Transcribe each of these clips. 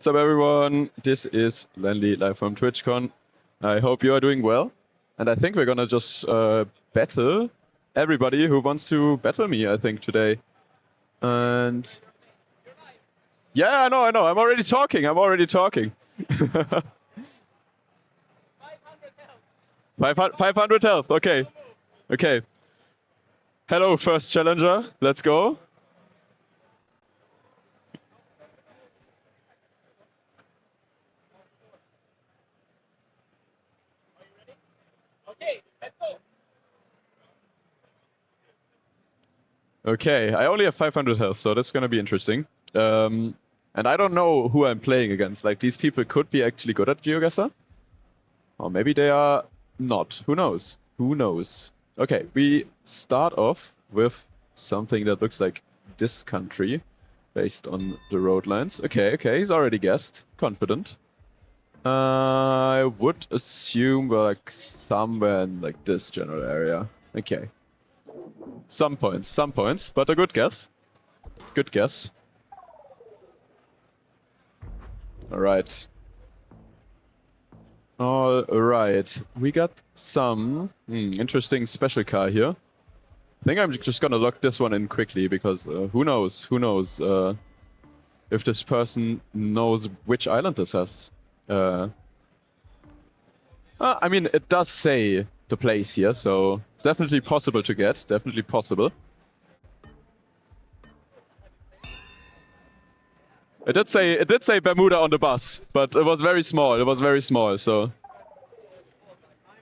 What's up, everyone? This is Lennli live from Twitchcon. I hope you are doing well. And I think we're gonna just battle everybody who wants to battle me, I think, today. And yeah, I know. I'm already talking. 500 health. Okay. Hello, first challenger. Let's go. Okay, I only have 500 health, so that's gonna be interesting. And I don't know who I'm playing against. Like, these people could be actually good at GeoGuessr. Or maybe they are not. Who knows? Okay, we start off with something that looks like this country, based on the road lines. Okay, he's already guessed. Confident. I would assume we're like somewhere in like this general area. Okay. Some points, but a good guess. Alright. We got some interesting special car here. I think I'm just gonna lock this one in quickly because who knows if this person knows which island this has. I mean, it does say the place here, so it's definitely possible to get. Definitely possible. It did say Bermuda on the bus, but it was very small. So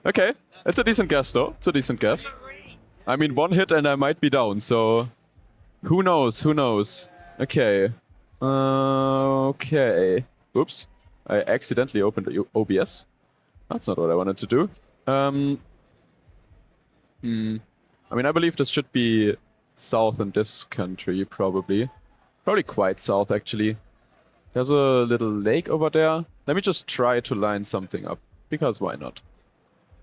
okay, it's a decent guess though. I mean, one hit and I might be down. So who knows? Okay. Okay. Oops. I accidentally opened the OBS. That's not what I wanted to do. I mean, I believe this should be south in this country, probably. Probably quite south, actually. There's a little lake over there. Let me just try to line something up, because why not?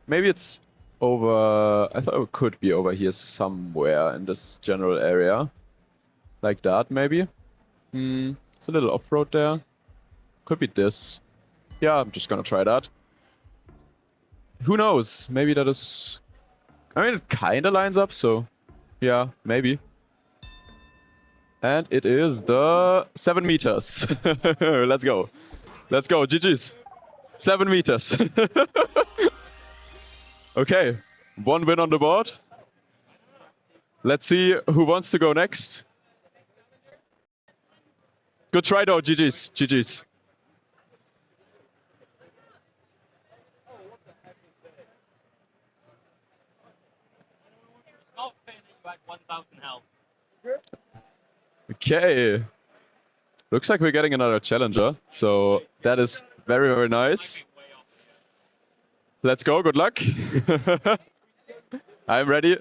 Maybe it's over... I thought it could be over here somewhere in this general area. Like that, maybe? It's a little off-road there. Could be this. Yeah, I'm just gonna try that. Who knows? Maybe that is... I mean, it kinda lines up, so... Yeah, maybe. And it is the 7 meters. Let's go, GG's. 7 meters. Okay, one win on the board. Let's see who wants to go next. Good try though, GG's. Okay. Looks like we're getting another challenger, so that is very, very nice. Let's go, good luck. I'm ready.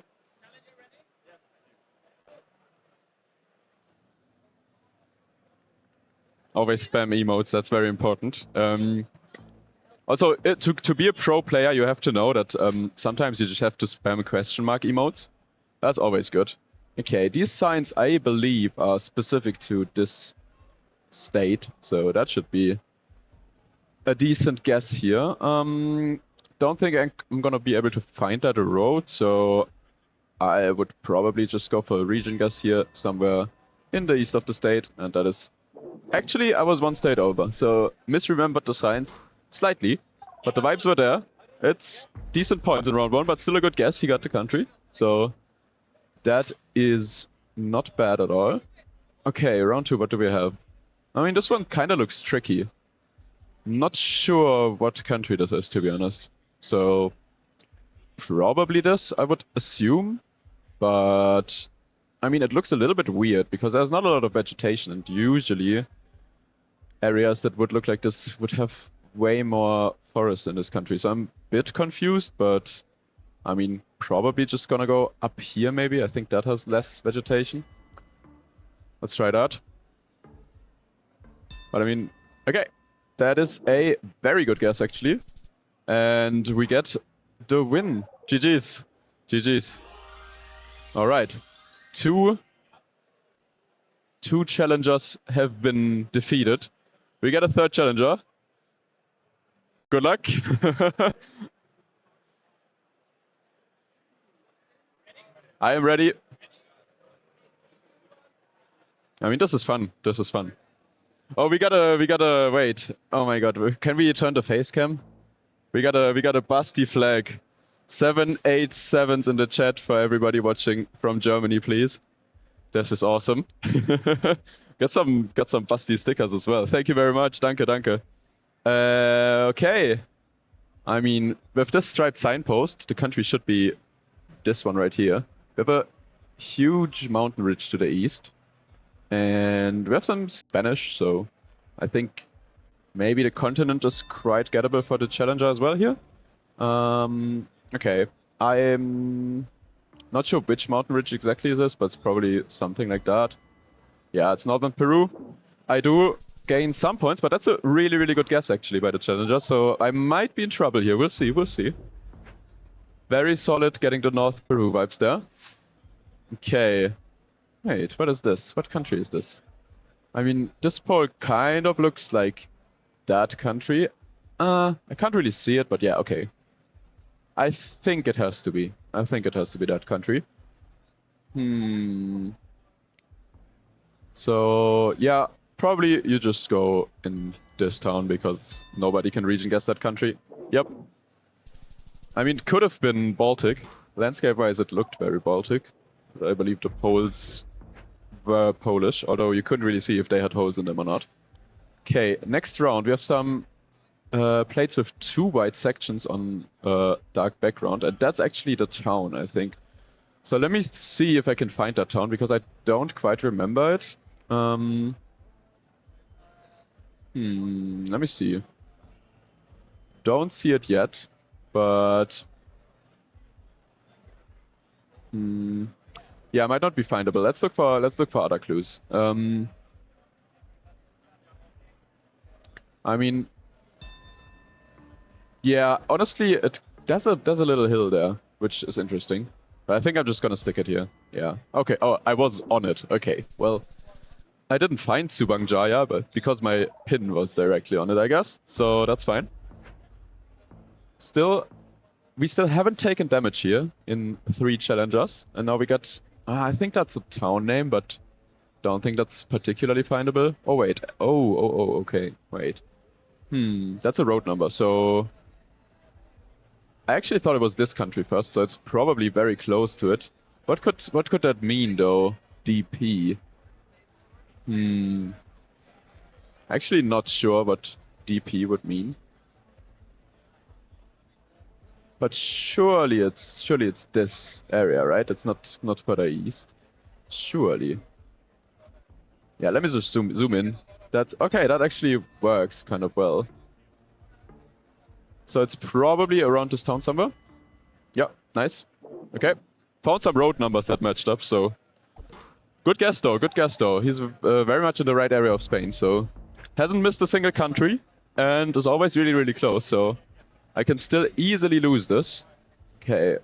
Always spam emotes, that's very important. Also, to be a pro player, you have to know that sometimes you just have to spam question mark emotes. That's always good. Okay, these signs, I believe, are specific to this state, so that should be a decent guess here. Don't think I'm gonna be able to find that road, so I would probably just go for a region guess here, somewhere in the east of the state, and that is... Actually, I was one state over, so misremembered the signs slightly, but the vibes were there. It's decent points in round 1, but still a good guess. He got the country, so that is not bad at all. Okay, round 2, what do we have? I mean, this one kind of looks tricky. Not sure what country this is, to be honest. So, probably this, I would assume. But, I mean, it looks a little bit weird because there's not a lot of vegetation, and usually areas that would look like this would have way more forest in this country. So I'm a bit confused, but I mean, probably just gonna go up here maybe. I think that has less vegetation. Let's try that. But I mean, okay. That is a very good guess, actually. And we get the win. GG's. All right. Two challengers have been defeated, We get a third challenger. Good luck. I am ready. I mean, this is fun. This is fun. Oh, we gotta wait. Oh my god, can we turn the face cam? We got a busty flag. 787s in the chat for everybody watching from Germany, please. This is awesome. got some busty stickers as well. Thank you very much. Danke, danke. Okay. I mean, with this striped signpost, the country should be this one right here. We have a huge mountain ridge to the east. And we have some Spanish, so I think maybe the continent is quite gettable for the challenger as well here. Okay. I'm not sure which mountain ridge exactly it is, but it's probably something like that. Yeah, it's northern Peru. I do gain some points, but that's a really, really good guess actually by the challenger, so I might be in trouble here. We'll see, we'll see. Very solid getting the North Peru vibes there. Okay. Wait, what is this? What country is this? I mean, this pole kind of looks like that country. I can't really see it, but yeah, okay. I think it has to be. I think it has to be that country. So, yeah, probably you just go in this town because nobody can region guess that country. Yep. I mean, it could have been Baltic. Landscape-wise, it looked very Baltic. But I believe the poles were Polish, although you couldn't really see if they had holes in them or not. Okay, next round we have some plates with 2 white sections on dark background, and that's actually the town, I think. So let me see if I can find that town, because I don't quite remember it. Let me see. Don't see it yet, but yeah, might not be findable. Let's look for other clues. I mean, yeah, honestly, there's a little hill there, which is interesting. But I think I'm just gonna stick it here. Yeah. Okay. Oh, I was on it. Okay. Well, I didn't find Subang Jaya, but because my pin was directly on it, I guess. So that's fine. We still haven't taken damage here in 3 challengers, and now we got. I think that's a town name, but don't think that's particularly findable. Oh wait. Oh. Okay. Wait. That's a road number. So I actually thought it was this country first, so it's probably very close to it. What could that mean though? DP. Actually not sure what DP would mean. But surely it's this area, right? It's not further east. Surely. Yeah, let me just zoom in. That's okay, that actually works kind of well. So it's probably around this town somewhere. Yeah, nice. Okay. Found some road numbers that matched up, so good guess though, good guess though. He's very much in the right area of Spain, so hasn't missed a single country and is always really, really close, so I can still easily lose this. Okay.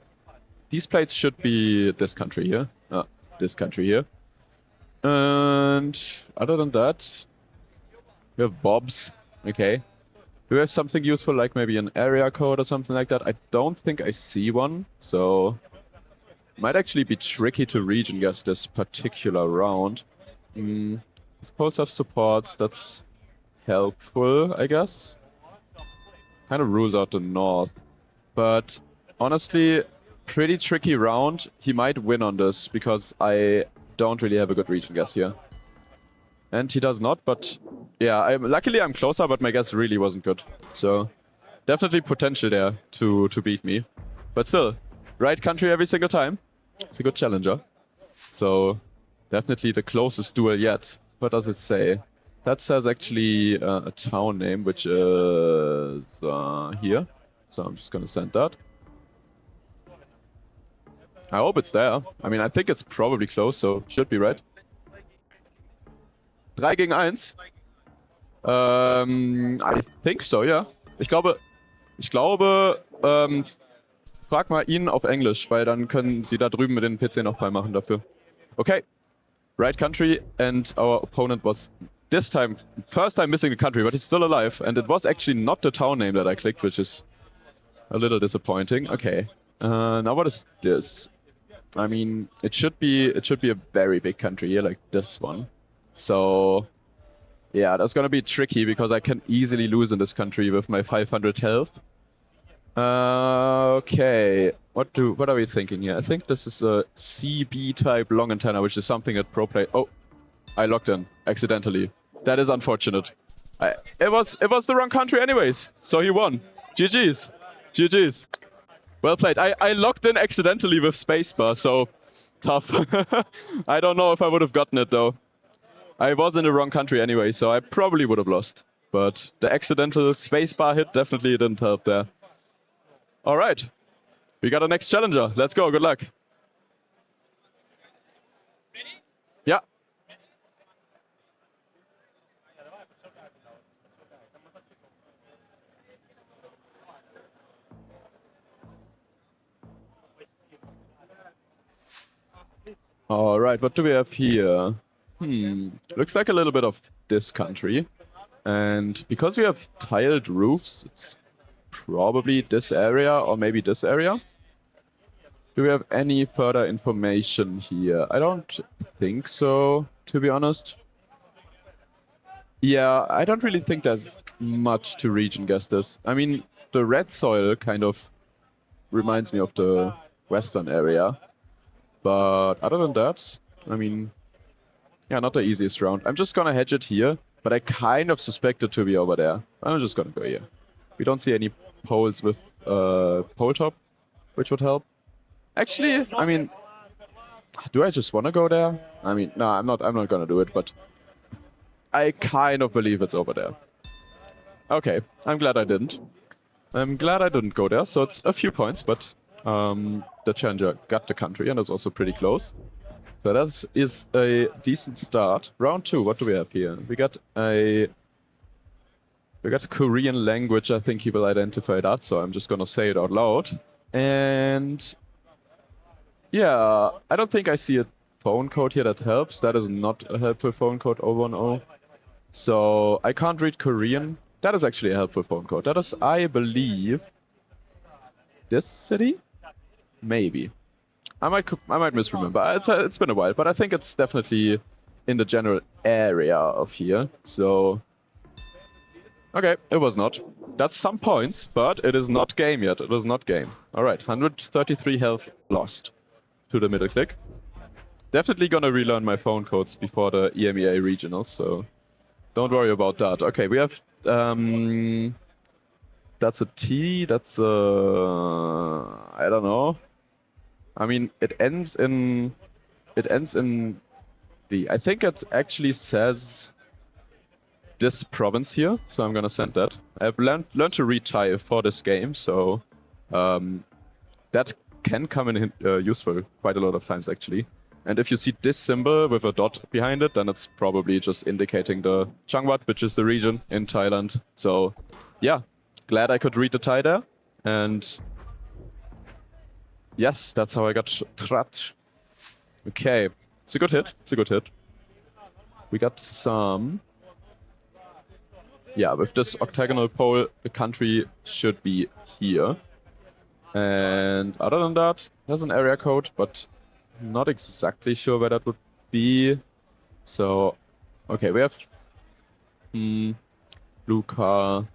These plates should be this country here. This country here. And other than that, we have bobs. Okay. Do we have something useful like maybe an area code or something like that? I don't think I see one, so might actually be tricky to region guess this particular round. These poles have supports, that's helpful, I guess. Kind of rules out the north. But honestly, pretty tricky round. He might win on this because I don't really have a good region guess here. And he does not, but yeah, luckily I'm closer, but my guess really wasn't good. So definitely potential there to beat me. But still, right country every single time. It's a good challenger. So definitely the closest duel yet. What does it say? That says actually a town name, which is here. So I'm just gonna send that. I hope it's there. I mean, I think it's probably close, so should be right. 3 gegen 1. I think so, ja. Ich glaube, frag mal ihn auf Englisch, weil dann können sie da drüben mit den PC noch frei machen dafür. Okay. Right country and our opponent was this time, first time missing the country, but he's still alive. And it was actually not the town name that I clicked, which is a little disappointing. Okay. Now what is this? I mean, it should be a very big country here, like this one. So yeah, that's gonna be tricky because I can easily lose in this country with my 500 health. Okay, what are we thinking here? I think this is a CB type long antenna, which is something that pro play. Oh, I locked in accidentally. That is unfortunate. It was the wrong country anyways, so he won. GG's, GG's. Well played. I locked in accidentally with spacebar, so tough. I don't know if I would have gotten it though. I was in the wrong country anyway, so I probably would have lost. But the accidental spacebar hit definitely didn't help there. All right, we got a next challenger. Let's go. Good luck. Yeah. All right, what do we have here? Looks like a little bit of this country. And because we have tiled roofs, it's probably this area or maybe this area. Do we have any further information here? I don't think so, to be honest. Yeah, I don't really think there's much to region guess this. I mean, the red soil kind of reminds me of the western area. But other than that, I mean, yeah, not the easiest round. I'm just gonna hedge it here, but I kind of suspect it to be over there. I'm just gonna go here. We don't see any poles with pole top, which would help. Actually, I mean, do I just want to go there? I mean, no, I'm not gonna do it, but I kind of believe it's over there. Okay, I'm glad I didn't. I'm glad I didn't go there, so it's a few points, but the challenger got the country and is also pretty close. So that is a decent start. Round 2, what do we have here? We got Korean language. I think he will identify that, so I'm just gonna say it out loud. And yeah, I don't think I see a phone code here that helps. That is not a helpful phone code, 010. So I can't read Korean. That is actually a helpful phone code. That is, I believe, this city? Maybe. I might misremember. It's been a while, but I think it's definitely in the general area of here. So okay, it was not. That's some points, but it is not game yet. It is not game. All right, 133 health lost to the middle click. Definitely gonna relearn my phone codes before the EMEA regionals, so don't worry about that. Okay, we have that's a T. That's a I don't know. I mean, it ends in the. I think it actually says this province here, so I'm gonna send that. I've learned to read Thai for this game, so that can come in useful quite a lot of times actually. And if you see this symbol with a dot behind it, then it's probably just indicating the Changwat, which is the region in Thailand. So yeah, glad I could read the Thai there. And yes, that's how I got Trat. Okay, it's a good hit. It's a good hit. We got some. Yeah, with this octagonal pole, the country should be here. And other than that, there's an area code, but not exactly sure where that would be. So, okay, we have blue car.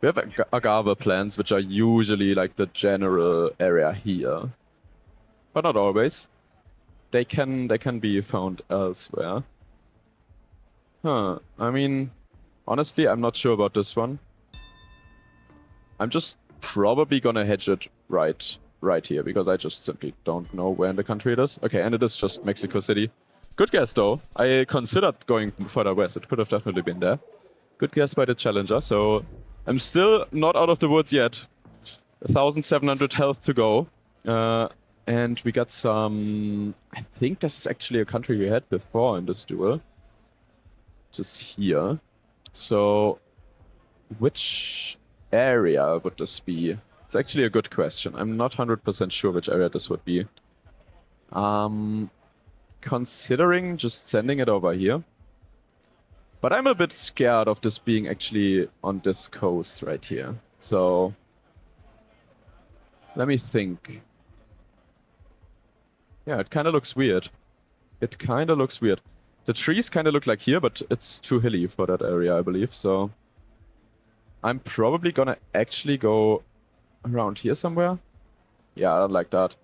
We have agave plants, which are usually like the general area here, but not always. They can be found elsewhere. Huh? I mean, honestly, I'm not sure about this one. I'm just probably gonna hedge it right here because I just simply don't know where in the country it is. Okay, and it is just Mexico City. Good guess though. I considered going further west. It could have definitely been there. Good guess by the challenger. So I'm still not out of the woods yet. 1,700 health to go. And we got some. I think this is actually a country we had before in this duel. Just here. So which area would this be? It's actually a good question. I'm not 100% sure which area this would be. Considering just sending it over here, But I'm a bit scared of this being actually on this coast right here. So let me think. Yeah, it kind of looks weird. It kind of looks weird. The trees kind of look like here, but it's too hilly for that area, I believe. So I'm probably gonna actually go around here somewhere. Yeah, I don't like that.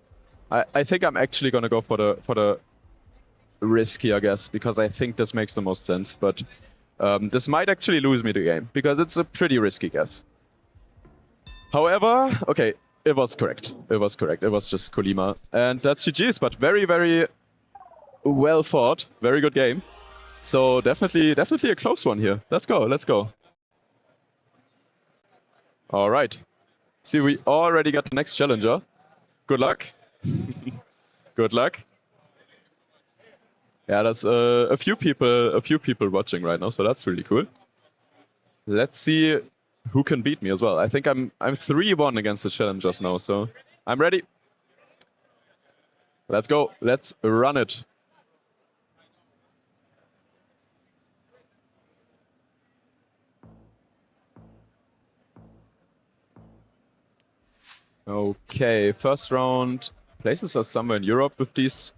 I think I'm actually gonna go for the risky, I guess, because I think this makes the most sense. But this might actually lose me the game because it's a pretty risky guess. However, okay, it was correct. It was correct. It was just Kolima, and that's GG's. But very, very well fought. Very good game. So definitely a close one here. Let's go. Let's go. All right. See, we already got the next challenger. Good luck. Good luck. Yeah, there's a few people watching right now, so that's really cool. Let's see who can beat me as well. I think I'm 3-1 against the challengers now, so I'm ready. Let's go. Let's run it. Okay, first round. Places are somewhere in Europe with these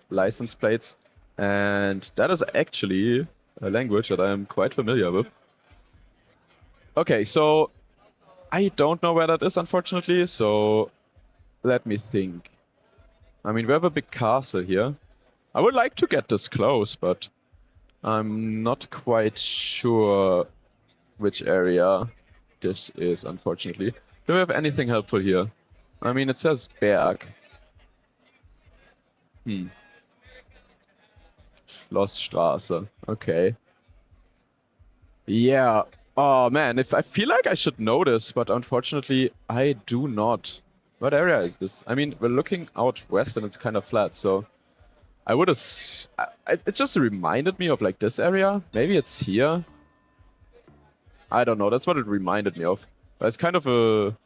license plates, and that is actually a language that I'm quite familiar with. Okay, so I don't know where that is, unfortunately, so let me think. I mean, we have a big castle here. I would like to get this close, but I'm not quite sure which area this is, unfortunately. Do we have anything helpful here? I mean, it says Berg. Schlossstraße. Okay. Yeah. Oh man, if I feel like I should know this, but unfortunately I do not. What area is this? I mean, we're looking out west and it's kind of flat, so I would have. It just reminded me of like this area. Maybe it's here. I don't know. That's what it reminded me of. But it's kind of a.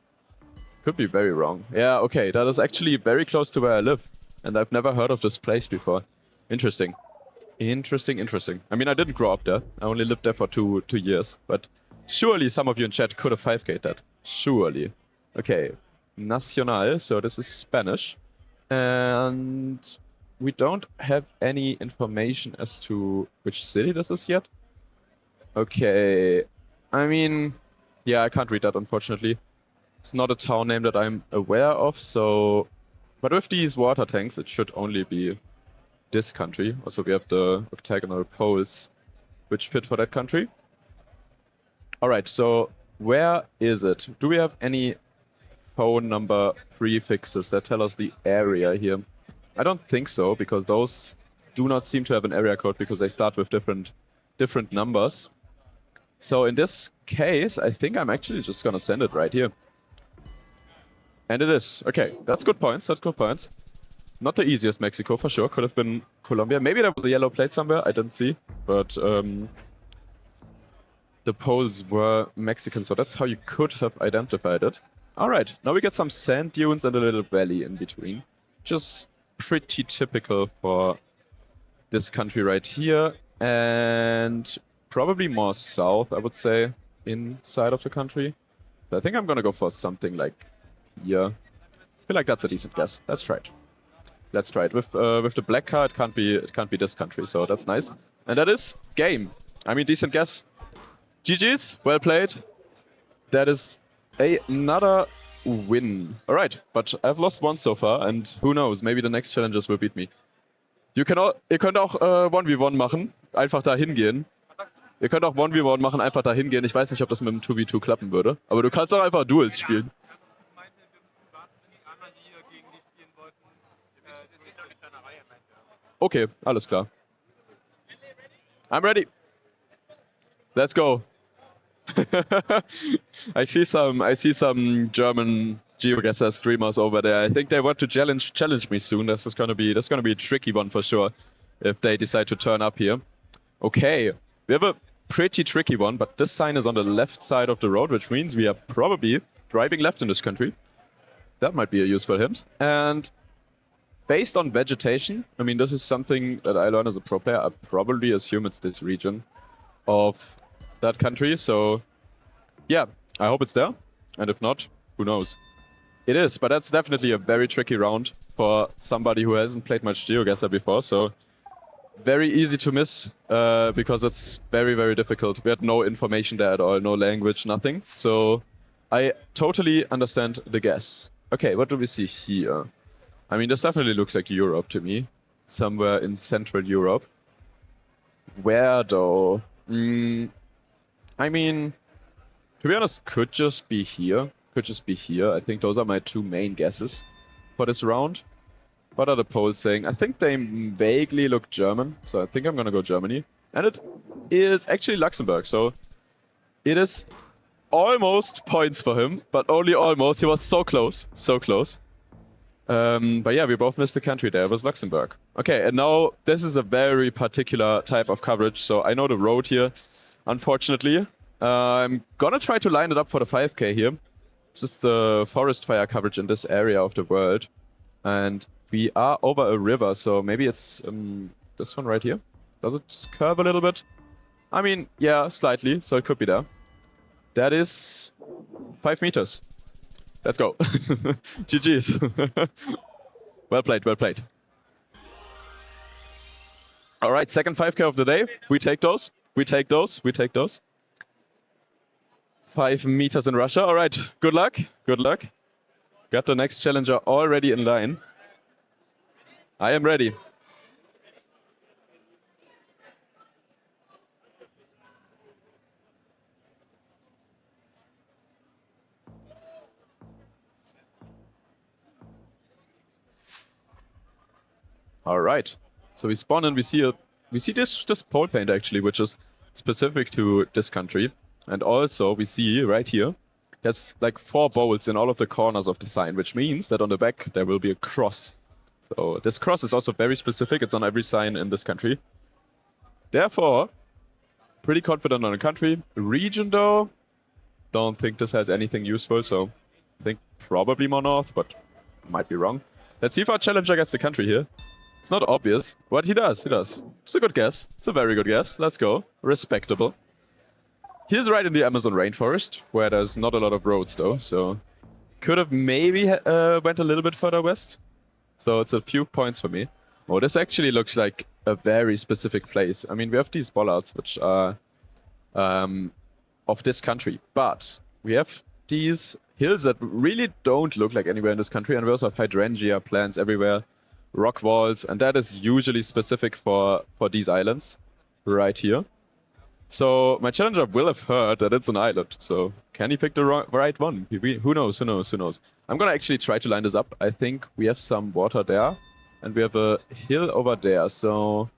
Could be very wrong. Yeah, okay. That is actually very close to where I live. And I've never heard of this place before. Interesting. Interesting, interesting. I mean, I didn't grow up there. I only lived there for two years. But surely some of you in chat could have 5K'd that. Surely. Okay. Nacional. So this is Spanish. And we don't have any information as to which city this is yet. Okay. I mean, yeah, I can't read that, unfortunately. It's not a town name that I'm aware of, so... But with these water tanks, it should only be this country. Also, we have the octagonal poles, which fit for that country. Alright, so where is it? Do we have any phone number prefixes that tell us the area here? I don't think so, because those do not seem to have an area code because they start with different numbers. So in this case, I think I'm actually just gonna send it right here. And it is. Okay, that's good points. That's good points. Not the easiest Mexico, for sure. Could have been Colombia. Maybe there was a yellow plate somewhere. I didn't see. But the poles were Mexican, so that's how you could have identified it. Alright, now we get some sand dunes and a little valley in between. Just pretty typical for this country right here. And probably more south, I would say, inside of the country. So I think I'm gonna go for something like here. I feel like that's a decent guess. Let's try it. Let's try it. With the black car, it can't be this country, so that's nice. And that is game. I mean, decent guess. GG's, well played. That is another win. Alright, but I've lost one so far, and who knows, maybe the next challengers will beat me. Ihr könnt auch 1v1 machen, einfach da hingehen. Ihr könnt auch 1v1 machen, einfach da hingehen. Ich weiß nicht, ob das mit dem 2v2 klappen würde, aber du kannst auch einfach Duels spielen. Okay, alles klar. I'm ready. Let's go. I see some German GeoGuessr streamers over there. I think they want to challenge me soon. This is gonna be a tricky one for sure if they decide to turn up here. Okay, we have a pretty tricky one, but this sign is on the left side of the road, which means we are probably driving left in this country. That might be a useful hint. And based on vegetation, I mean, this is something that I learned as a pro player. I probably assume it's this region. of that country. So yeah, I hope it's there. And if not, who knows? It is, but that's definitely a very tricky round for somebody who hasn't played much GeoGuessr before. So very easy to miss because it's very, very difficult. We had no information there at all, no language, nothing. So I totally understand the guess. Okay, what do we see here? I mean, this definitely looks like Europe to me. Somewhere in Central Europe. Where though? I mean, to be honest, could just be here. Could just be here. I think those are my two main guesses for this round. What are the polls saying? I think they vaguely look German, so I think I'm gonna go Germany. And it is actually Luxembourg, so it is almost points for him, but only almost. He was so close, so close. But yeah, we both missed the country there. It was Luxembourg. Okay, and now this is a very particular type of coverage, so I know the road here, unfortunately. I'm gonna try to line it up for the 5K here. It's just the forest fire coverage in this area of the world. And we are over a river, so maybe it's this one right here. Does it curve a little bit? I mean, yeah, slightly, so it could be there. That is 5 meters. Let's go. GG's. Well played, well played. All right, second 5K of the day. We take those. We take those. We take those. 5 meters in Russia. All right, good luck. Good luck. Got the next challenger already in line. I am ready. All right. So we spawn and we see this pole paint actually, which is specific to this country. And also we see right here, there's like 4 bowls in all of the corners of the sign, which means that on the back there will be a cross. So this cross is also very specific. It's on every sign in this country. Therefore, pretty confident on the country. Region though, don't think this has anything useful. So I think probably more north, but might be wrong. Let's see if our challenger gets the country here. It's not obvious. What he does, he does. It's a good guess. It's a very good guess. Let's go. Respectable. He's right in the Amazon rainforest, where there's not a lot of roads though, so could have maybe went a little bit further west. So it's a few points for me. Oh, this actually looks like a very specific place. I mean, we have these bollards, which are of this country, but we have these hills that really don't look like anywhere in this country, and we also have hydrangea plants everywhere, rock walls, and that is usually specific for these islands right here. So my challenger will have heard that it's an island. So can he pick the right one? Who knows? Who knows? Who knows? I'm gonna actually try to line this up. I think we have some water there, and we have a hill over there. So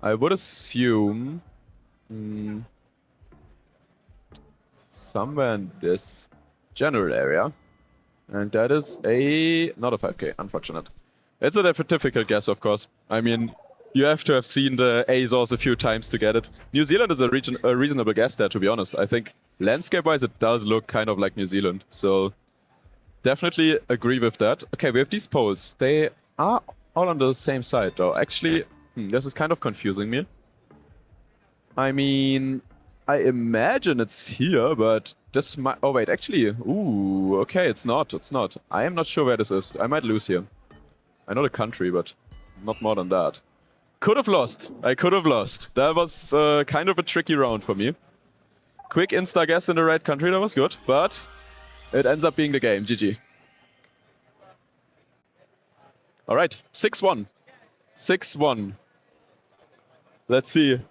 I would assume somewhere in this general area, and that is not a 5K. Unfortunate. It's a difficult guess, of course. I mean, you have to have seen the Azores a few times to get it. New Zealand is a reasonable guess there, to be honest. I think landscape-wise, it does look kind of like New Zealand. So definitely agree with that. Okay, we have these poles. They are all on the same side, though. Actually, this is kind of confusing me. I mean, I imagine it's here, but this might... Oh, wait, actually... Ooh, okay, it's not. It's not. I am not sure where this is. I might lose here. I know the country, but not more than that. Could have lost. I could have lost. That was kind of a tricky round for me. Quick insta guess in the right country, that was good, but it ends up being the game. GG. All right, 6-1. 6-1. Let's see.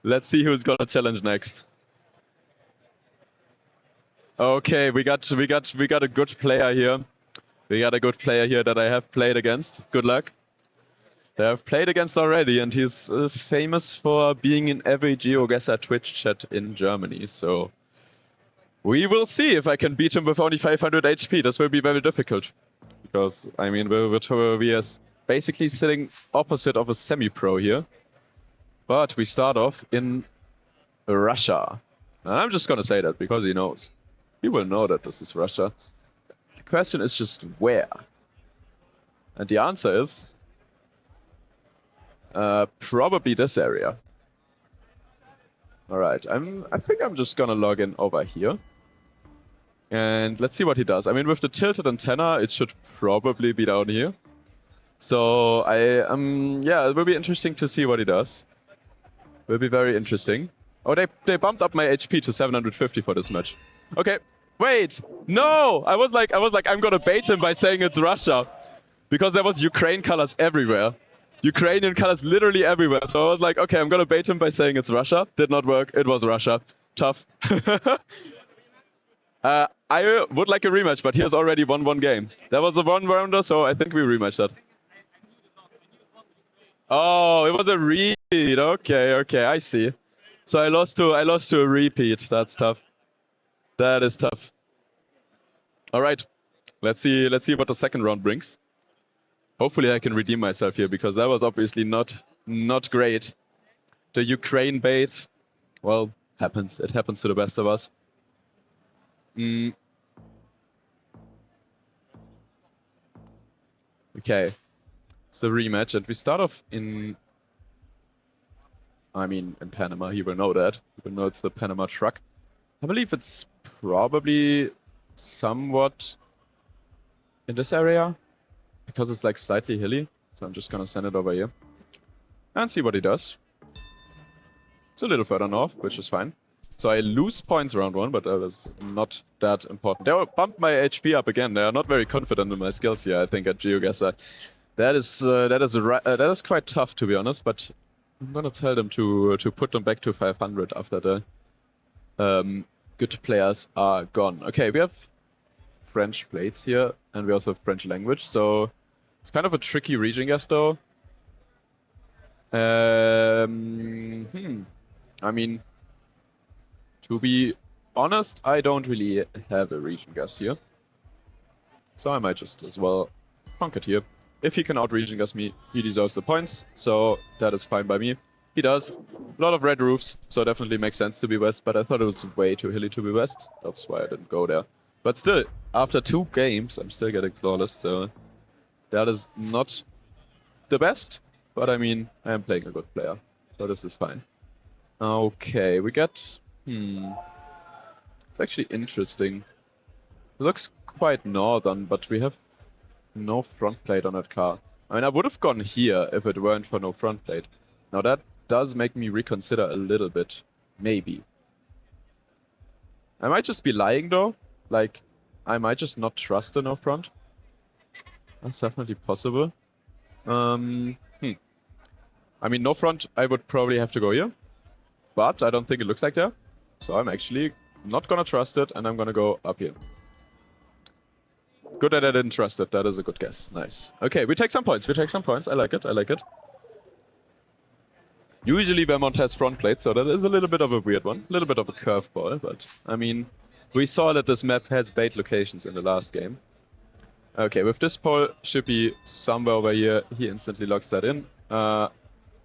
Let's see who's gonna challenge next. Okay, we got a good player here. We got a good player here that I have played against. Good luck. That I've played against already, and he's famous for being in every GeoGuessr Twitch chat in Germany. So we will see if I can beat him with only 500 HP. This will be very difficult, because I mean we are basically sitting opposite of a semi-pro here. But we start off in Russia, and I'm just gonna say that because he knows. He will know that this is Russia. The question is just where, and the answer is. Probably this area. Alright, I think I'm just gonna log in over here. And let's see what he does. I mean, with the tilted antenna, it should probably be down here. So yeah, it will be interesting to see what he does. Will be very interesting. Oh, they bumped up my HP to 750 for this match. Okay, wait, no! I was like, I'm gonna bait him by saying it's Russia, because there was Ukraine colors everywhere. Ukrainian colors literally everywhere. So I was like, okay, I'm gonna bait him by saying it's Russia. Did not work. It was Russia. Tough. I would like a rematch, but he has already won one game. That was a one-rounder, so I think we rematch that. Oh, it was a repeat. Okay, I see. So I lost to a repeat. That's tough. That is tough. All right, let's see what the second round brings. Hopefully I can redeem myself here, because that was obviously not great. The Ukraine bait, well, happens. It happens to the best of us. Okay, it's the rematch, and we start off in Panama. He will know that. He will know it's the Panama truck. I believe it's probably somewhat in this area, because it's like slightly hilly. So I'm just gonna send it over here and see what he does. It's a little further north, which is fine. So I lose points round one, but that is not that important. They bumped my HP up again. They are not very confident in my skills here, I think, at GeoGuessr. That is quite tough, to be honest, but I'm gonna tell them to put them back to 500 after the good players are gone. Okay, we have French plates here, and we also have French language, so it's kind of a tricky region guess, though. I mean, to be honest, I don't really have a region guess here, so I might just as well conk it here. If he can out-region guess me, he deserves the points, so that is fine by me. He does. A lot of red roofs, so definitely makes sense to be west, but I thought it was way too hilly to be west. That's why I didn't go there. But still, after 2 games, I'm still getting flawless, so that is not the best, but I mean, I am playing a good player, so this is fine. Okay, we get... It's actually interesting. It looks quite northern, but we have no front plate on that car. I mean, I would have gone here if it weren't for no front plate. Now that does make me reconsider a little bit. Maybe. I might just be lying though. Like, I might just not trust the no front. That's definitely possible. I mean, no front, I would probably have to go here. But I don't think it looks like there. So I'm actually not gonna trust it, and I'm gonna go up here. Good that I didn't trust it. That is a good guess. Nice. Okay, we take some points. I like it. Usually Vermont has front plate, so that is a little bit of a weird one. A little bit of a curveball, but I mean, we saw that this map has bait locations in the last game. Okay, with this pole, should be somewhere over here. He instantly locks that in. I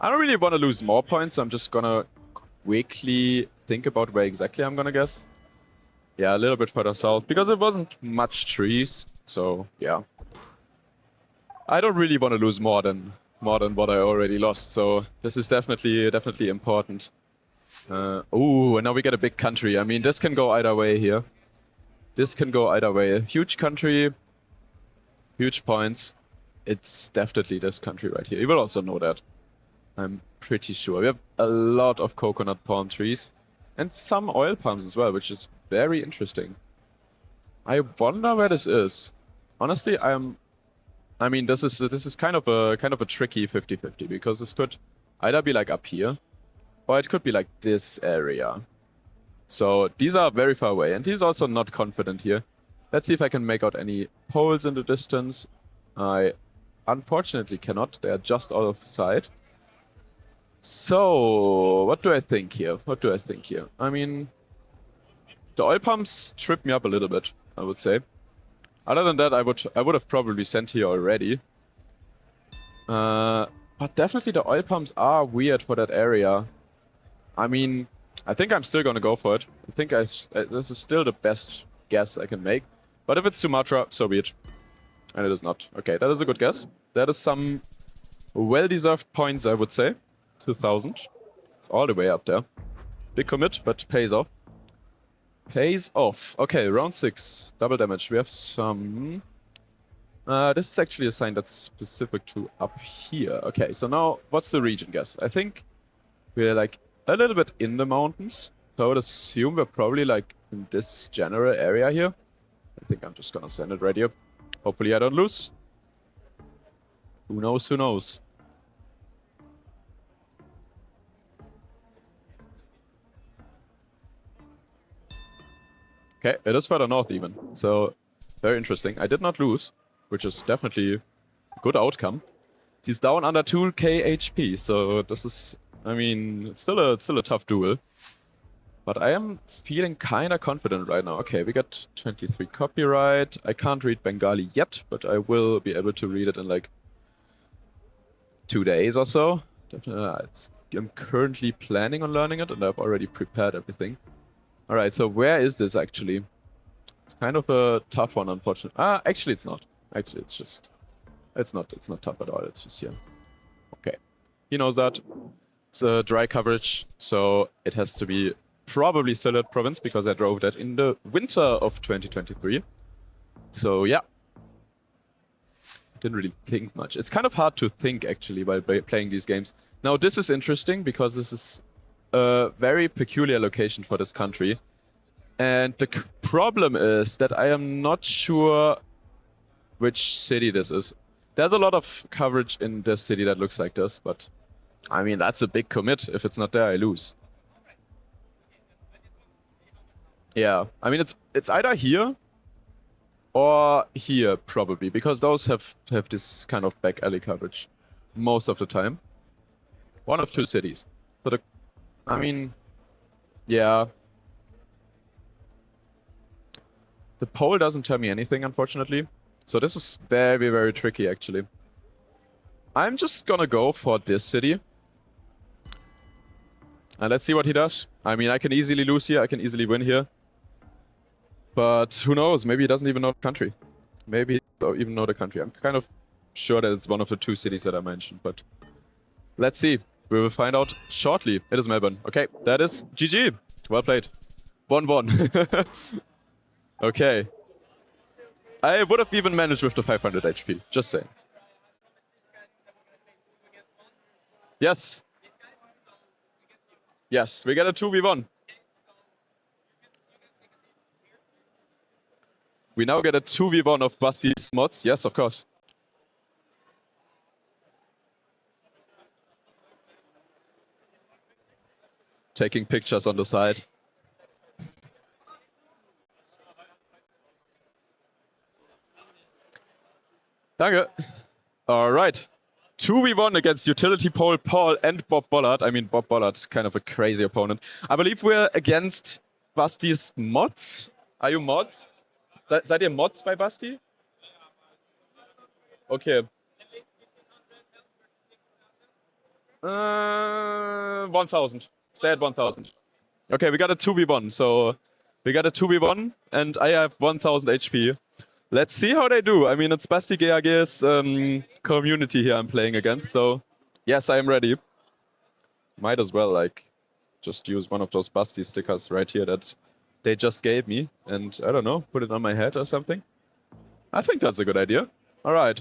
don't really want to lose more points, so I'm just gonna quickly think about where exactly I'm gonna guess. Yeah, a little bit further south, because it wasn't much trees, so yeah. I don't really want to lose more than what I already lost, so this is definitely important. Ooh, and now we get a big country. I mean, this can go either way here. This can go either way. Huge country, huge points. It's definitely this country right here. You will also know that. I'm pretty sure. We have a lot of coconut palm trees and some oil palms as well, which is very interesting. I wonder where this is. Honestly, I mean, this is kind of a tricky 50-50, because this could either be like up here, or it could be like this area. So these are very far away, and he's also not confident here. Let's see if I can make out any poles in the distance. I unfortunately cannot. They are just out of sight. So what do I think here? I mean, the oil pumps trip me up a little bit, I would say. Other than that, I would have probably sent here already. But definitely the oil pumps are weird for that area. I mean, I think I'm still gonna go for it. I think this is still the best guess I can make. But if it's Sumatra, so be it. And it is not. Okay, that is a good guess. That is some well-deserved points, I would say. 2000. It's all the way up there. Big commit, but pays off. Pays off. Okay, round 6. Double damage. We have some... this is actually a sign that's specific to up here. Okay, so now, what's the region guess? I think we're like a little bit in the mountains. So I would assume we're probably like in this general area here. I think I'm just gonna send it right here. Hopefully I don't lose. Who knows, who knows? Okay, it is further north even. So, very interesting. I did not lose, which is definitely a good outcome. He's down under 2k HP, so this is, I mean, it's still a tough duel. But I am feeling kinda confident right now. Okay, we got 23 copyright. I can't read Bengali yet, but I will be able to read it in like 2 days or so. Definitely, I'm currently planning on learning it, and I've already prepared everything. Alright, so where is this actually? It's kind of a tough one, unfortunately. Actually it's not. Actually, it's just... It's not tough at all, it's just here. Okay. He knows that. It's a dry coverage, so it has to be probably still at province, because I drove that in the winter of 2023. So, yeah. Didn't really think much. It's kind of hard to think, actually, while playing these games. Now, this is interesting, because this is a very peculiar location for this country. And the problem is that I am not sure which city this is. There's a lot of coverage in this city that looks like this, but I mean, that's a big commit. If it's not there, I lose. Yeah, I mean, it's either here or here, probably, because those have this kind of back alley coverage most of the time. One of 2 cities. So I mean, yeah. The poll doesn't tell me anything, unfortunately. So this is very, very tricky, actually. I'm just gonna go for this city. And let's see what he does. I mean, I can easily lose here, I can easily win here. But who knows, maybe he doesn't even know the country. Maybe he doesn't even know the country. I'm kind of sure that it's one of the 2 cities that I mentioned, but let's see. We will find out shortly. It is Melbourne. Okay, that is GG. Well played. 1-1. Okay. I would have even managed with the 500 HP. Just saying. Yes. Yes, we get a 2v1. We now get a 2v1 of Basti's mods. Yes, of course. Taking pictures on the side. Danke. All right. 2v1 against Utility Pole Paul and Bob Bollard. I mean, Bob Bollard's kind of a crazy opponent. I believe we're against Basti's mods. Are you mods? Seid ihr Mods bei Basti? Okay. 1000. Stay at 1000. Okay, we got a 2v1. So we got a 2v1 and I have 1000 HP. Let's see how they do. I mean, it's Basti GeoGuessr's community here I'm playing against. So yes, I am ready. Might as well like just use one of those Basti stickers right here that they just gave me. And I don't know, put it on my head or something. I think that's a good idea. All right.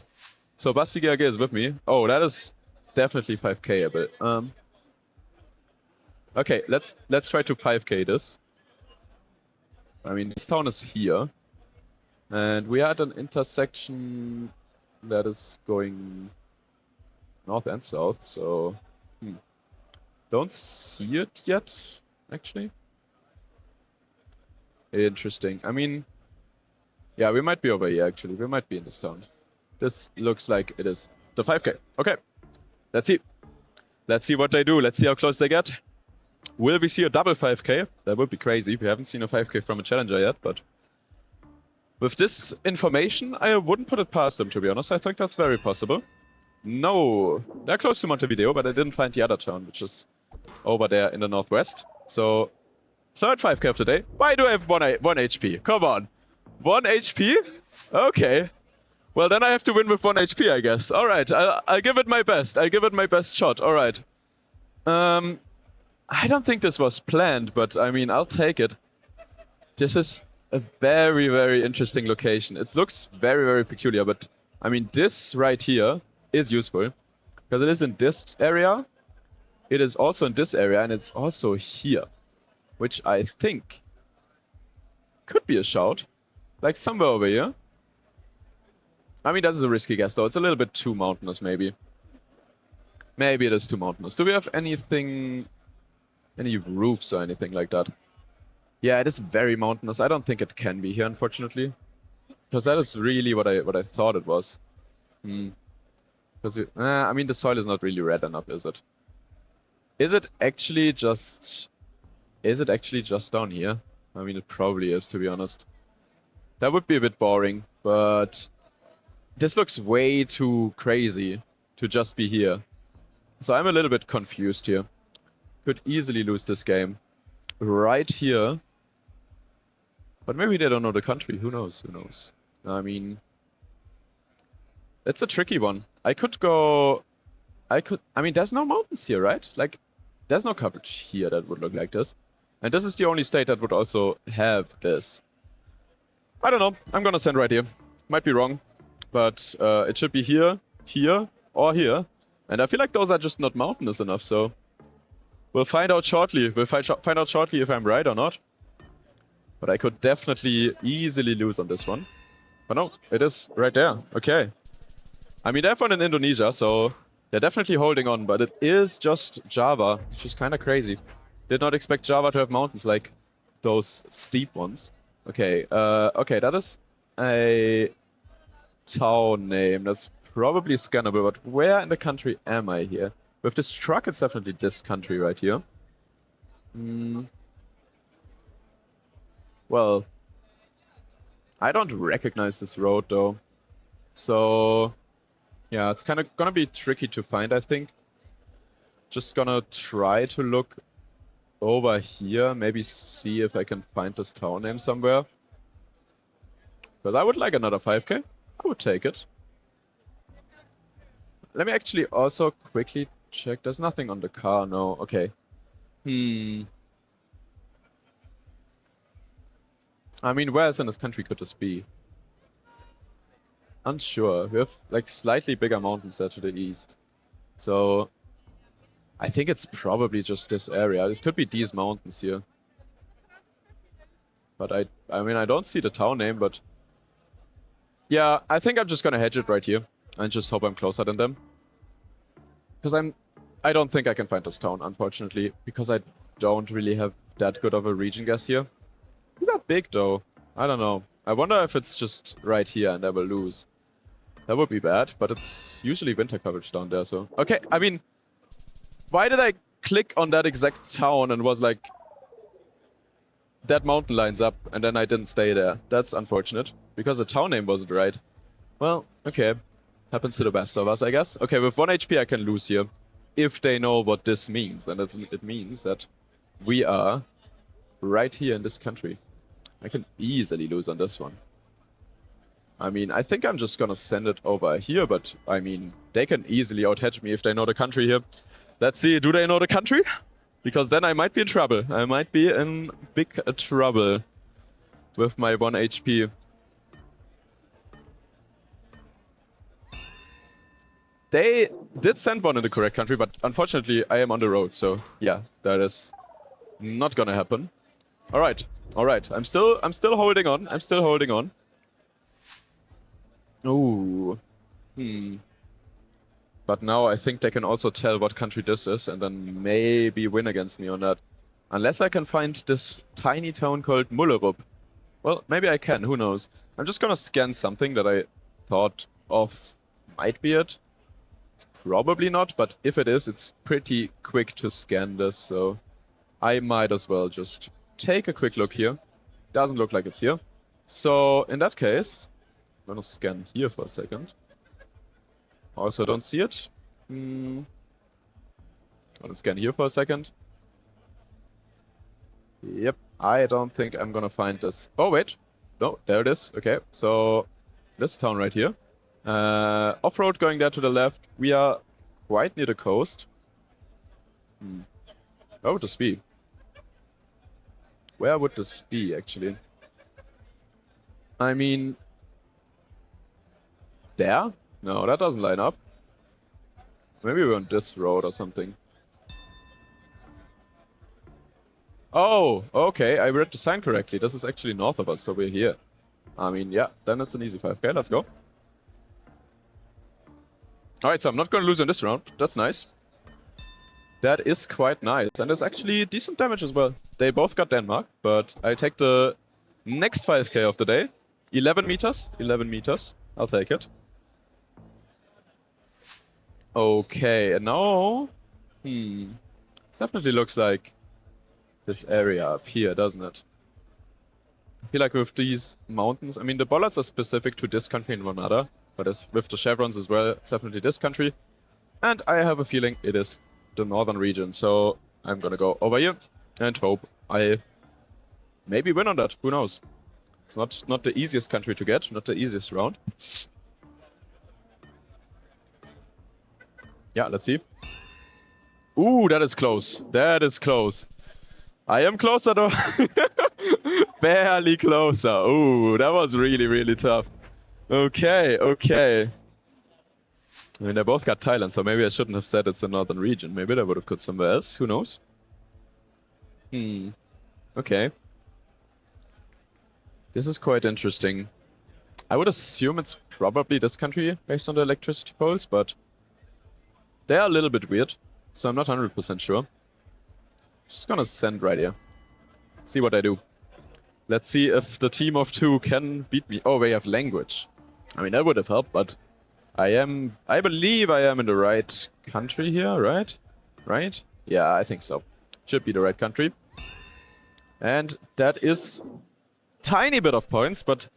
So Basti GeoGuessr is with me. Oh, that is definitely 5k a bit. Okay, let's try to 5k this. I mean, this town is here. And we had an intersection that is going north and south, so don't see it yet, actually. Interesting. I mean, yeah, we might be over here, actually. We might be in this town. This looks like it is the 5k. Okay, let's see. Let's see what they do. Let's see how close they get. Will we see a double 5k? That would be crazy. We haven't seen a 5k from a challenger yet, but with this information, I wouldn't put it past them, to be honest. I think that's very possible. No, they're close to Montevideo, but I didn't find the other town, which is over there in the northwest. So, third 5k of the day. Why do I have 1 HP? Come on. 1 HP? Okay. Well, then I have to win with 1 HP, I guess. Alright, I'll give it my best. I'll give it my best shot. Alright. I don't think this was planned, but I mean, I'll take it. This is a very, very interesting location. It looks very, very peculiar, but I mean, this right here is useful because it is in this area. It is also in this area, and it's also here, which I think could be a shout, like somewhere over here. I mean, that's a risky guess, though. It's a little bit too mountainous, maybe. Maybe it is too mountainous. Do we have anything, any roofs or anything like that? Yeah, it is very mountainous. I don't think it can be here, unfortunately, because that is really what I thought it was. Because I mean, the soil is not really red enough, is it? Is it actually just down here? I mean, it probably is, to be honest. That would be a bit boring, but this looks way too crazy to just be here. So I'm a little bit confused here. Could easily lose this game. Right here. But maybe they don't know the country. Who knows? Who knows? I mean, it's a tricky one. I mean, there's no mountains here, right? Like, there's no coverage here that would look like this. And this is the only state that would also have this. I don't know. I'm gonna send right here. Might be wrong. But it should be here, here, or here. And I feel like those are just not mountainous enough, so... We'll find out shortly. We'll find out shortly if I'm right or not. But I could definitely easily lose on this one. But no, it is right there. Okay. I mean, they're from in Indonesia, so they're definitely holding on. But it is just Java, which is kind of crazy. Did not expect Java to have mountains like those steep ones. Okay, okay, that is a town name. That's probably scannable, but where in the country am I here? With this truck, it's definitely this country right here. Well, I don't recognize this road though. So, yeah, it's kind of gonna be tricky to find, I think. Just gonna try to look over here, maybe see if I can find this town name somewhere. But I would like another 5k. I would take it. Let me actually also quickly check. There's nothing on the car, no. Okay. I mean, where else in this country could this be? Unsure. We have like slightly bigger mountains there to the east. So I think it's probably just this area. It could be these mountains here. But I mean, I don't see the town name, but yeah, I think I'm just gonna hedge it right here and just hope I'm closer than them. Because I don't think I can find this town, unfortunately, because I don't really have that good of a region guess here. These are big though. I don't know. I wonder if it's just right here and I will lose. That would be bad, but it's usually winter coverage down there, so... Okay, I mean... Why did I click on that exact town and was like... That mountain lines up, and then I didn't stay there. That's unfortunate, because the town name wasn't right. Well, okay. Happens to the best of us, I guess. Okay, with 1 HP I can lose here. If they know what this means, and it means that we are right here in this country. I can easily lose on this one. I mean, I think I'm just gonna send it over here, but I mean, they can easily out-hedge me if they know the country here. Let's see, do they know the country? Because then I might be in trouble. I might be in big trouble with my 1 HP. They did send one in the correct country, but unfortunately I am on the road, so yeah, that is not gonna happen. Alright, alright. I'm still holding on. I'm still holding on. Ooh. But now I think they can also tell what country this is and then maybe win against me on that. Unless I can find this tiny town called Mullerup. Well, maybe I can, who knows. I'm just gonna scan something that I thought of might be it. It's probably not, but if it is, it's pretty quick to scan this, so I might as well just take a quick look here. Doesn't look like it's here. So in that case, I'm gonna scan here for a second. Also don't see it. Gonna scan here for a second. Yep, I don't think I'm gonna find this. Oh wait, no, there it is. Okay, so this town right here. Off-road going there to the left. We are quite near the coast. Where would this be? Where would this be, actually? I mean... There? No, that doesn't line up. Maybe we're on this road or something. Oh, okay, I read the sign correctly. This is actually north of us, so we're here. I mean, yeah, then it's an easy 5k. Let's go. Alright, so I'm not gonna lose in this round. That's nice. That is quite nice. And it's actually decent damage as well. They both got Denmark, but I take the next 5k of the day. 11 meters. 11 meters. I'll take it. Okay, and now... It definitely looks like this area up here, doesn't it? I feel like with these mountains, I mean, the bollards are specific to this country and one other, but it's with the chevrons as well, it's definitely this country. And I have a feeling it is the northern region, so I'm gonna go over here and hope I maybe win on that. Who knows? It's not the easiest country to get, not the easiest round. Yeah, let's see. Ooh, that is close. That is close. I am closer though. Barely closer. Ooh, that was really, really tough. Okay, okay. I mean, they both got Thailand, so maybe I shouldn't have said it's the northern region. Maybe they would have got somewhere else. Who knows? Okay. This is quite interesting. I would assume it's probably this country based on the electricity poles, but they are a little bit weird, so I'm not 100% sure. Just gonna send right here. See what I do. Let's see if the team of two can beat me. Oh, they have language. I mean, that would have helped, but I believe I am in the right country here, right? Right? Yeah, I think so. Should be the right country. And that is tiny bit of points, but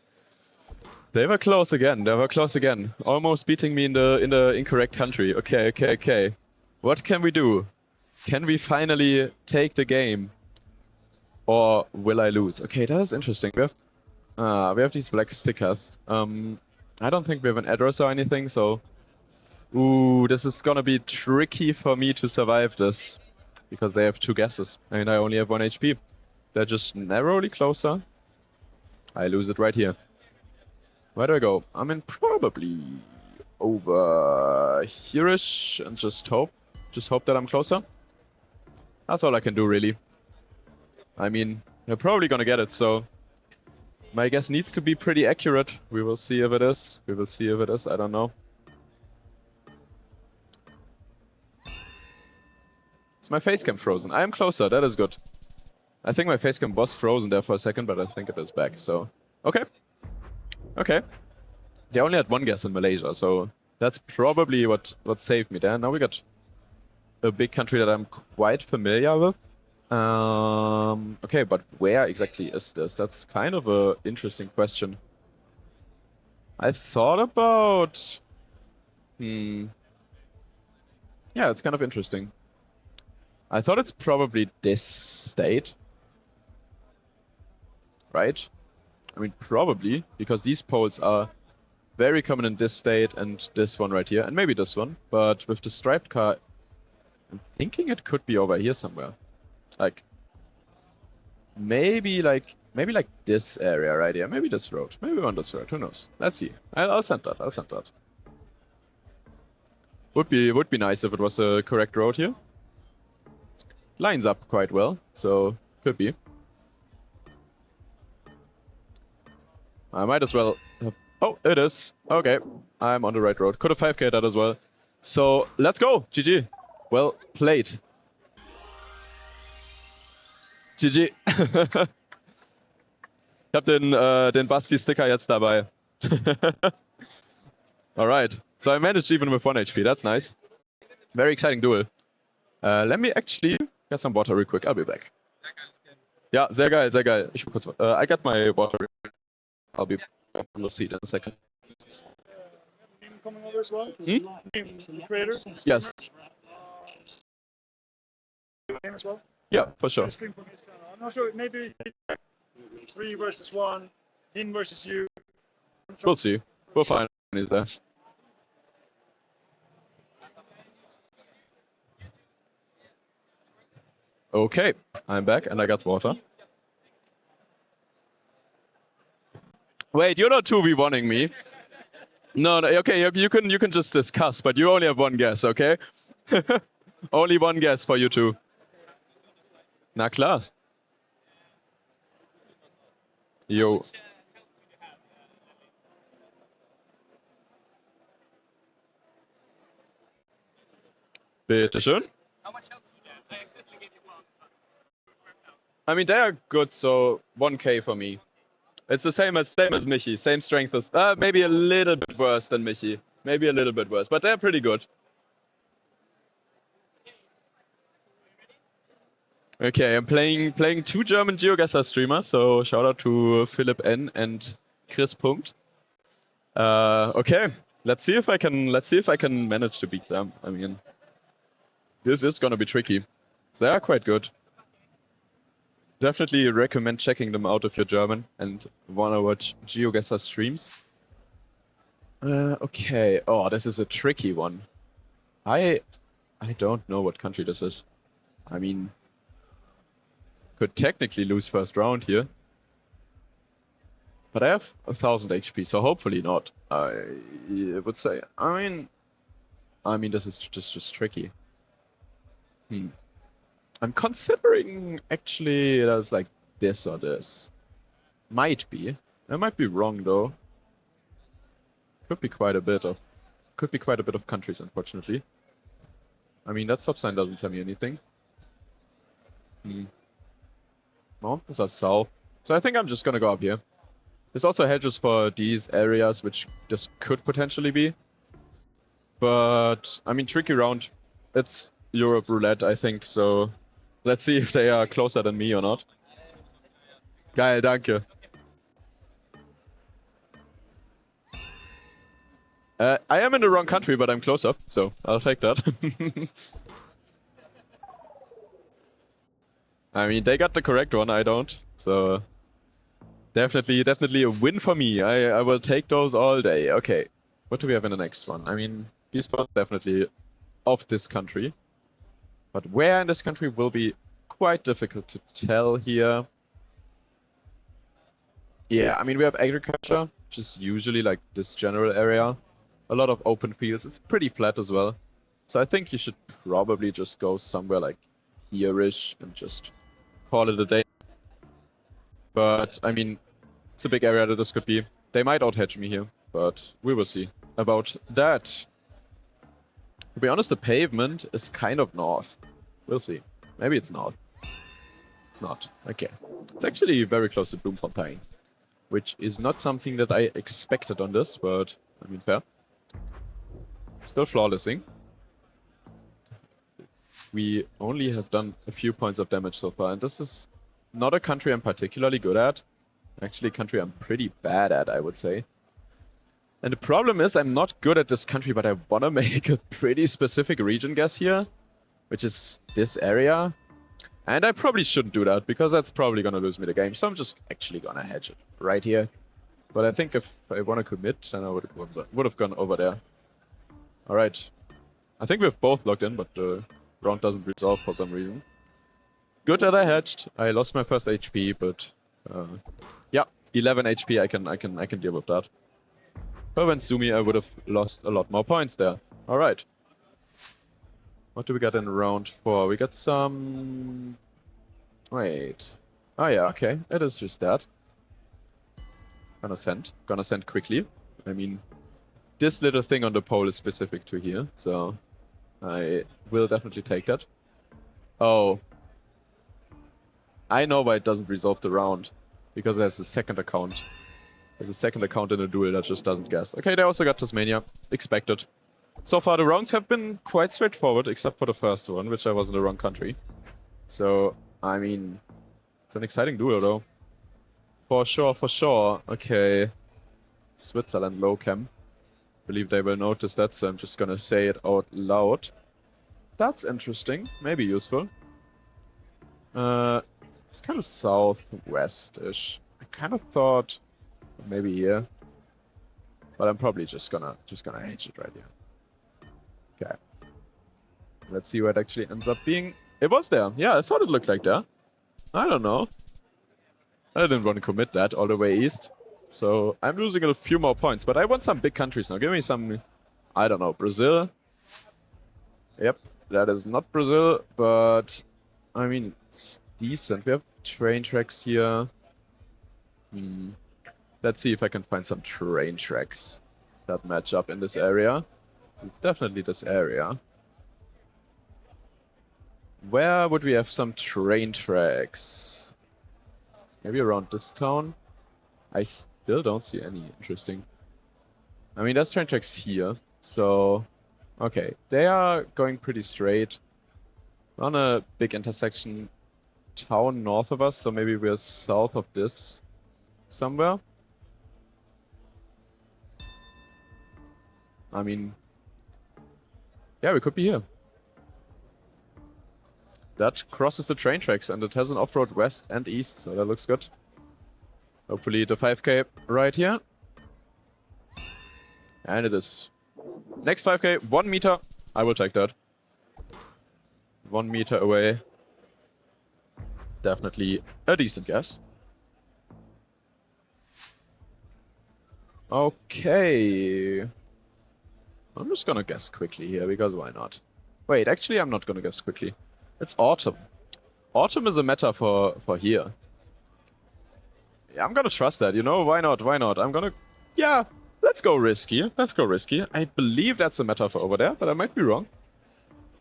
they were close again. They were close again. Almost beating me in the incorrect country. Okay, okay, okay. What can we do? Can we finally take the game? Or will I lose? Okay, that is interesting. We have these black stickers. I don't think we have an address or anything, so... Ooh, this is gonna be tricky for me to survive this. Because they have 2 guesses, and I only have 1 HP. They're just narrowly closer. I lose it right here. Where do I go? I mean, probably over here-ish, and just hope that I'm closer. That's all I can do, really. I mean, they're probably gonna get it, so... My guess needs to be pretty accurate. We will see if it is. We will see if it is. I don't know. Is my facecam frozen? I am closer. That is good. I think my facecam was frozen there for a second, but I think it is back. So, okay. Okay. They only had 1 guess in Malaysia, so that's probably what saved me there. Now we got a big country that I'm quite familiar with. Okay, but where exactly is this? That's kind of a interesting question. I thought about... Yeah, it's kind of interesting. I thought it's probably this state. Right? I mean, probably, because these poles are very common in this state and this one right here, and maybe this one. But with the striped car, I'm thinking it could be over here somewhere. Like, maybe like this area right here. Maybe this road. Maybe on this road. Who knows? Let's see. I'll send that. I'll send that. Would be nice if it was a correct road here. Lines up quite well, so could be. I might as well. Oh, it is. Okay, I'm on the right road. Could have 5k that as well. So let's go. GG. Well played. GG. Ich hab den Basti-Sticker jetzt dabei. Alright, so I managed even with 1 HP, that's nice. Very exciting duel. Let me actually get some water real quick, I'll be back. Ja, sehr geil, sehr geil. Ich kurz, I got my water. I'll be back on the seat in a second. Coming over as well? The creator? Yes. Game as well? Yeah, for sure. I'm not sure, maybe 3 versus 1, him versus you. We'll see. We'll find when he's there. Okay, I'm back and I got water. Wait, you're not 2v1ing me. No, no, okay, you can just discuss, but you only have one guess, okay? Only one guess for you two. Na klar. Jo. Bitteschön. I mean, they are good, so 1k for me. It's the same as Michi, same strength as maybe a little bit worse than Michi, maybe a little bit worse, but they're pretty good. Okay, I'm playing two German GeoGuessr streamers, so shout out to Philipp N and Chris Punkt. Okay, let's see if I can manage to beat them. I mean, this is gonna be tricky. They are quite good. Definitely recommend checking them out if you're German and wanna watch GeoGuessr streams. Okay. Oh, this is a tricky one. I don't know what country this is. I mean, could technically lose first round here. But I have 1000 HP, so hopefully not. I would say. I mean, this is just tricky. I'm considering actually that's like this or this. Might be. I might be wrong though. Could be quite a bit of countries, unfortunately. I mean, that stop sign doesn't tell me anything. Mountains are south, so I think I'm just gonna go up here. There's also hedges for these areas, which this could potentially be. But I mean, tricky round. It's Europe roulette, I think. So let's see if they are closer than me or not. Geil, danke. I am in the wrong country, but I'm closer, so I'll take that. I mean, they got the correct one, I don't. So definitely a win for me. I will take those all day. Okay, what do we have in the next one? I mean, these spots definitely of this country. But where in this country will be quite difficult to tell here. Yeah, I mean, we have agriculture, which is usually like this general area. A lot of open fields. It's pretty flat as well. So I think you should probably just go somewhere like here-ish and just call it a day. But, I mean, it's a big area that this could be. They might out-hedge me here, but we will see about that. To be honest, the pavement is kind of north. We'll see. Maybe it's north. It's not. Okay. It's actually very close to Bloemfontein, which is not something that I expected on this, but, I mean, fair. Still flawlessing. We only have done a few points of damage so far, and this is not a country I'm particularly good at. Actually, a country I'm pretty bad at, I would say. And the problem is I'm not good at this country, but I want to make a pretty specific region guess here, which is this area. And I probably shouldn't do that, because that's probably going to lose me the game. So I'm just actually going to hedge it right here. But I think if I want to commit, then I would have gone over there. Alright. I think we've both logged in, but the round doesn't resolve for some reason. Good that I hedged. I lost my first HP, but yeah, 11 HP. I can deal with that. If I went Sumi, I would have lost a lot more points there. Alright. What do we got in round 4? We got some... Wait. Oh yeah, okay. It is just that. Gonna send quickly. I mean, this little thing on the pole is specific to here, so I will definitely take that. Oh. I know why it doesn't resolve the round. Because it has a second account. There's a second account in a duel that just doesn't guess. Okay, they also got Tasmania. Expected. So far the rounds have been quite straightforward, except for the first one, which I was in the wrong country. So, I mean, it's an exciting duel though. For sure, for sure. Okay. Switzerland low cam. Believe they will notice that, so I'm just gonna say it out loud. That's interesting. Maybe useful. It's kind of southwest-ish. I kind of thought maybe here, but I'm probably just gonna hedge it right here. Okay. Let's see where it actually ends up being. It was there. Yeah, I thought it looked like there. I don't know. I didn't want to commit that all the way east. So I'm losing a few more points, but I want some big countries now. Give me some, I don't know, Brazil. Yep, that is not Brazil, but I mean, it's decent. We have train tracks here. Let's see if I can find some train tracks that match up in this area. It's definitely this area. Where would we have some train tracks? Maybe around this town? I still don't see any interesting. I mean, there's train tracks here, so... Okay, they are going pretty straight. On a big intersection town north of us, so maybe we're south of this somewhere. I mean... Yeah, we could be here. That crosses the train tracks, and it has an off-road west and east, so that looks good. Hopefully the 5k right here. And it is. Next 5k, 1 meter. I will take that. 1 meter away. Definitely a decent guess. Okay. I'm just gonna guess quickly here, because why not? Wait, actually I'm not gonna guess quickly. It's autumn. Autumn is a meta for here. Yeah, I'm gonna trust that, you know? Why not? Why not? I'm gonna... Yeah, let's go risky. Let's go risky. I believe that's a meta for over there, but I might be wrong.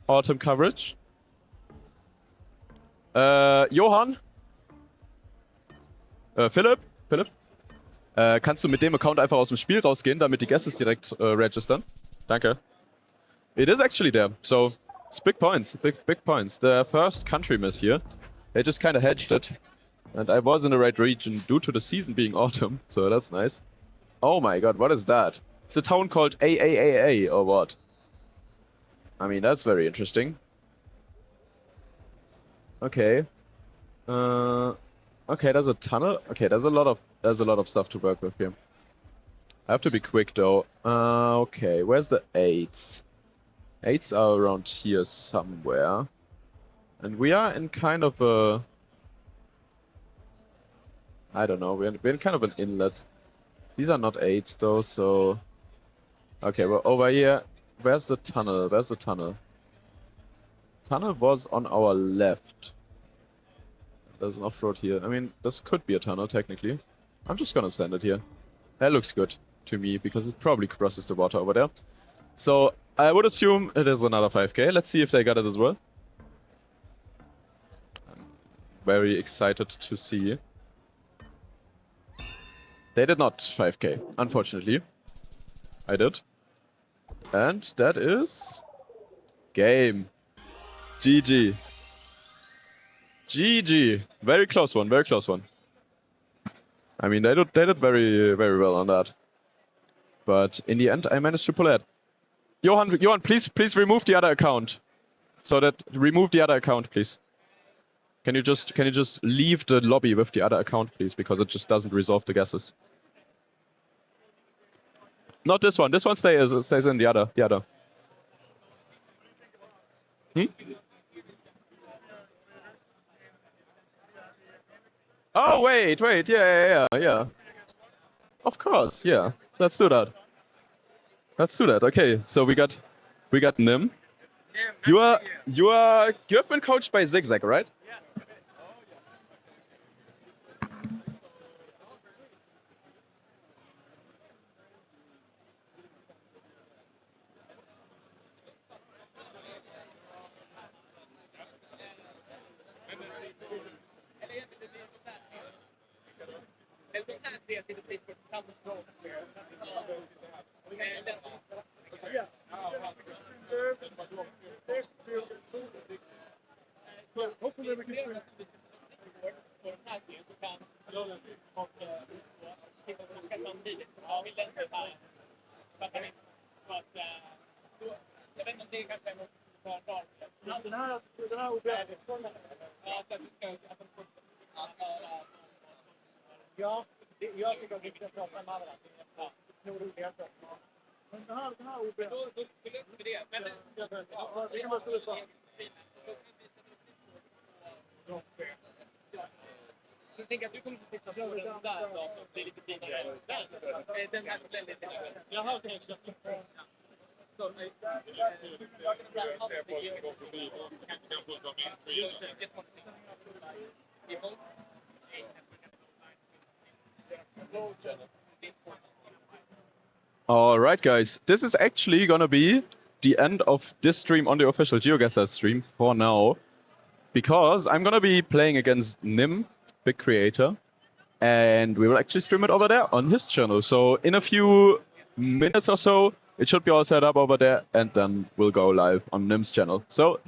Autumn coverage. Johann? Philipp? Kannst du mit dem Account einfach aus dem Spiel rausgehen, damit die Guesses direkt registern? Danke. It is actually there, so it's big points, big points. The first country miss here, they just kind of hedged it. And I was in the right region due to the season being autumn, so that's nice. Oh my god, what is that? It's a town called AAAA, or what? I mean, that's very interesting. Okay. Okay, there's a tunnel. Okay, there's a lot of stuff to work with here. I have to be quick though. Okay, where's the 8s? 8s are around here somewhere. And we are in kind of a... I don't know, we're in kind of an inlet. These are not 8s though, so... Okay, well, over here, where's the tunnel? Where's the tunnel? Tunnel was on our left. There's an off-road here. I mean, this could be a tunnel, technically. I'm just gonna send it here. That looks good to me, because it probably crosses the water over there. So, I would assume it is another 5k. Let's see if they got it as well. I'm very excited to see. They did not 5k, unfortunately. I did. And that is... game. GG. GG. Very close one, very close one. I mean, they did very, very well on that. But in the end, I managed to pull it. Johan, please remove the other account. Remove the other account, please. Can you just leave the lobby with the other account, please? Because it just doesn't resolve the guesses. Not this one. This one stays in the other. Oh wait, yeah. Of course, yeah. Let's do that. Okay, so we got Nim. You have been coached by Zigzag, right? Hopefully we can swim. Den här OBS. Ja, jag tycker att vi ska prata med varandra. Det är nog roligare. Men den här OBS. Vi kan bara sluta. Alright guys, this is actually gonna be the end of this stream on the official GeoGuessr stream for now. Because I'm gonna be playing against Nim, big creator, and we will actually stream it over there on his channel. So in a few minutes or so, it should be all set up over there, and then we'll go live on Nim's channel. So